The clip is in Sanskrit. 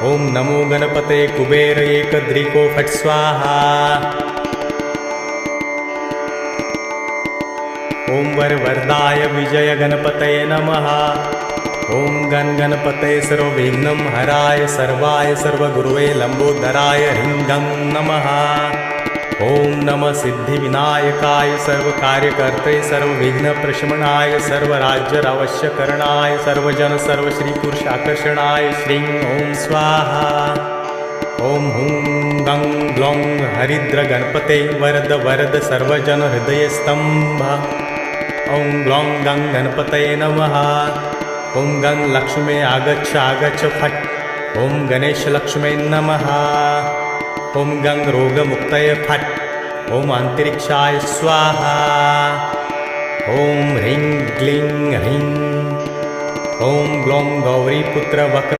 ओम नमो गणपते कुबेर एकदृको फट् स्वाहा। ओम वरवरदाय विजय गणपतये नमः। ओम गणपतये सर्वविघ्नं हराय सर्वाय सर्वगुरुवे लंबोदराय ह्रीं गं नमः। ओम नमः सिद्धिविनायकाय सर्वकार्यकर्ते सर्वविघ्नप्रशमनाय सर्वराज्यावश्यकरणाय सर्वजन सर्वश्रीपुरुषाकर्षणाय श्रीं ओम स्वाहा। ओम हुं गं ग्लौं हरिद्र गणपते वरद वरद सर्वजन हृदयस्तंभ। ओम ग्लौं गं गणपतये नमः। ओम गं लक्ष्मे आगच्छ आगच्छ फट्। ओम गणेश लक्ष्मे नमः। ओम गं रोगमुक्तये फट्। ओम अंतरिक्षाय स्वाहा। ओम ह्रीं क्लीं ह्रीं। ओम ग्लौं गौरीपुत्र वक्र